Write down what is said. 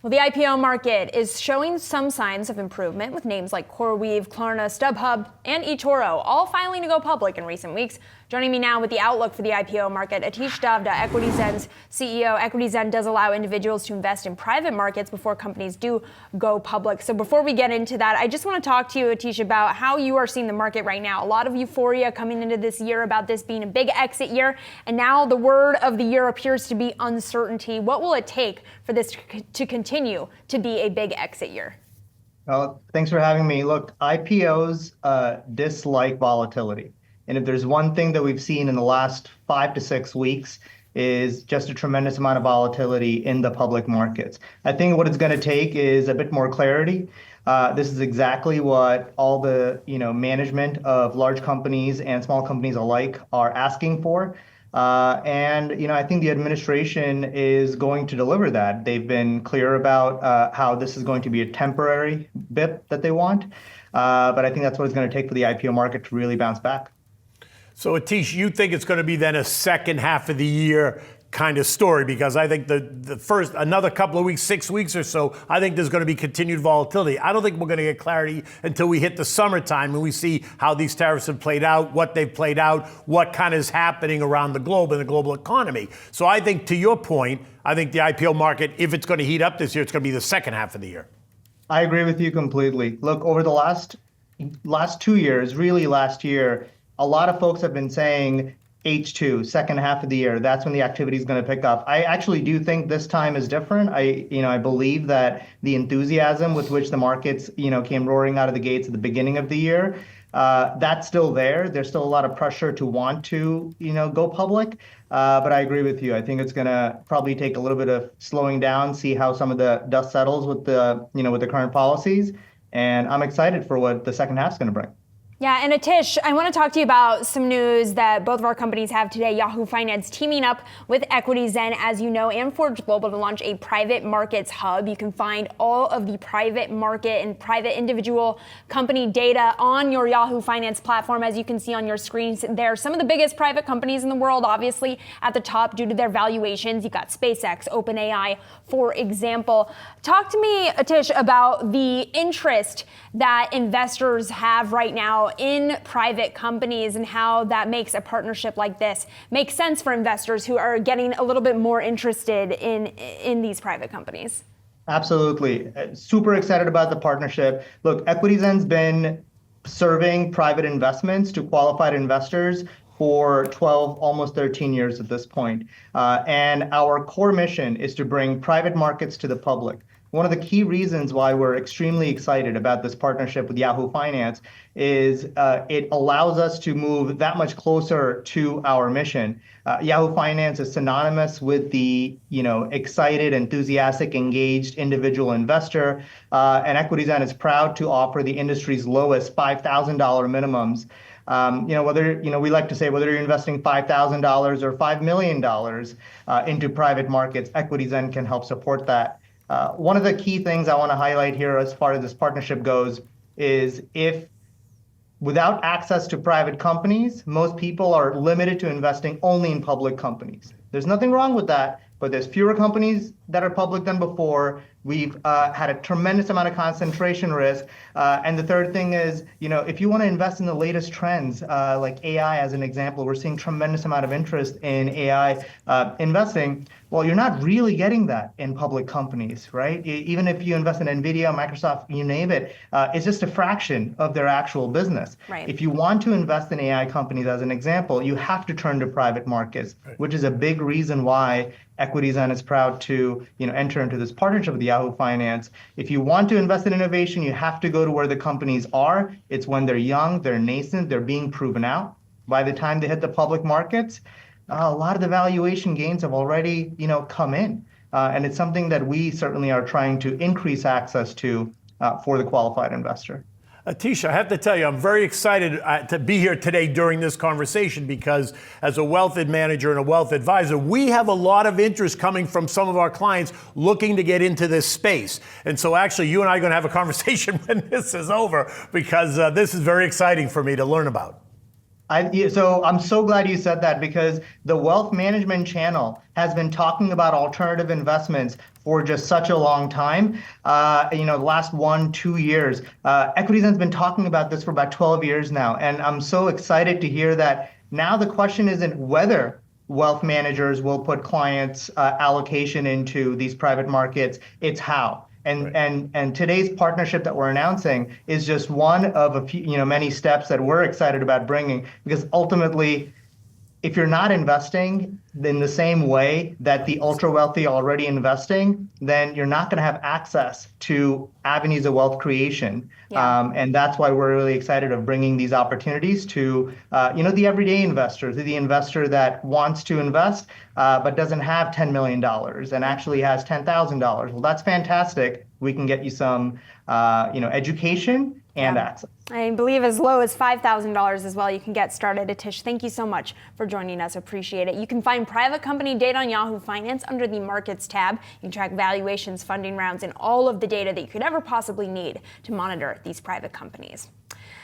Well, the IPO market is showing some signs of improvement with names like CoreWeave, Klarna, StubHub, and eToro all filing to go public in recent weeks. Joining me now with the outlook for the IPO market, Atish Davda, EquityZen's CEO. EquityZen does allow individuals to invest in private markets before companies do go public. So before we get into that, I just want to talk to you, Atish, about how you are seeing the market right now. A lot of euphoria coming into this year about this being a big exit year, and now the word of the year appears to be uncertainty. What will it take for this to continue to be a big exit year? Well, thanks for having me. Look, IPOs dislike volatility. And if there's one thing that we've seen in the last 5 to 6 weeks is just a tremendous amount of volatility in the public markets. I think what it's going to take is a bit more clarity. This is exactly what all the management of large companies and small companies alike are asking for. And I think the administration is going to deliver that. They've been clear about how this is going to be a temporary blip that they want. But I think that's what it's going to take for the IPO market to really bounce back. So Atish, you think it's going to be then a second half of the year kind of story? Because I think the first, another couple of weeks, 6 weeks or so, I think there's going to be continued volatility. I don't think we're going to get clarity until we hit the summertime and we see how these tariffs have played out, what they've played out, what kind of is happening around the globe in the global economy. So I think, to your point, I think the IPO market, if it's going to heat up this year, it's going to be the second half of the year. I agree with you completely. Look, over the last 2 years, really last year, a lot of folks have been saying H2, second half of the year, that's when the activity is going to pick up. I actually do think this time is different. I believe that the enthusiasm with which the markets, came roaring out of the gates at the beginning of the year, that's still there. There's still a lot of pressure to want to, go public. But I agree with you. I think it's going to probably take a little bit of slowing down, see how some of the dust settles with the, with the current policies. And I'm excited for what the second half is going to bring. Yeah, and Atish, I want to talk to you about some news that both of our companies have today. Yahoo Finance teaming up with EquityZen, as you know, and Forge Global to launch a private markets hub. You can find all of the private market and private individual company data on your Yahoo Finance platform, as you can see on your screens there. Some of the biggest private companies in the world, obviously, at the top due to their valuations. You've got SpaceX, OpenAI, for example. Talk to me, Atish, about the interest that investors have right now in private companies and how that makes a partnership like this make sense for investors who are getting a little bit more interested in these private companies. Absolutely. Super excited about the partnership. Look, EquityZen's been serving private investments to qualified investors for 12, almost 13 years at this point. And our core mission is to bring private markets to the public. One of the key reasons why we're extremely excited about this partnership with Yahoo Finance is it allows us to move that much closer to our mission. Yahoo Finance is synonymous with the excited, enthusiastic, engaged individual investor, and EquityZen is proud to offer the industry's lowest $5,000 minimums. Whether we like to say whether you're investing $5,000 or $5 million into private markets, EquityZen can help support that. One of the key things I want to highlight here as far as this partnership goes is if without access to private companies, most people are limited to investing only in public companies. There's nothing wrong with that, but there's fewer companies that are public than before. We've had a tremendous amount of concentration risk. And the third thing is, if you want to invest in the latest trends, like AI as an example, we're seeing tremendous amount of interest in AI investing. Well, you're not really getting that in public companies, right? Even if you invest in NVIDIA, Microsoft, you name it, it's just a fraction of their actual business. Right. If you want to invest in AI companies, as an example, you have to turn to private markets, which is a big reason why EquityZen is proud to enter into this partnership with Yahoo Finance. If you want to invest in innovation, you have to go to where the companies are. It's when they're young, they're nascent, they're being proven out. By the time they hit the public markets, a lot of the valuation gains have already come in. And it's something that we certainly are trying to increase access to for the qualified investor. Atish, I have to tell you, I'm very excited to be here today during this conversation because as a wealth manager and a wealth advisor, we have a lot of interest coming from some of our clients looking to get into this space. And so actually, you and I are going to have a conversation when this is over because this is very exciting for me to learn about. So I'm so glad you said that because the wealth management channel has been talking about alternative investments for just such a long time. The last 1-2 years, EquityZen's been talking about this for about 12 years now, and I'm so excited to hear that now the question isn't whether wealth managers will put clients' allocation into these private markets, it's how. And today's partnership that we're announcing is just one of a few, many steps that we're excited about bringing, because ultimately, if you're not investing in the same way that the ultra wealthy are already investing, then you're not going to have access to avenues of wealth creation. Yeah. And that's why we're really excited of bringing these opportunities to, the everyday investor, the investor that wants to invest but doesn't have $10 million and actually has $10,000. Well, that's fantastic. We can get you some, education and access. I believe as low as $5,000 as well. You can get started. Atish, thank you so much for joining us. Appreciate it. You can find private company data on Yahoo Finance under the Markets tab. You can track valuations, funding rounds, and all of the data that you could ever possibly need to monitor these private companies.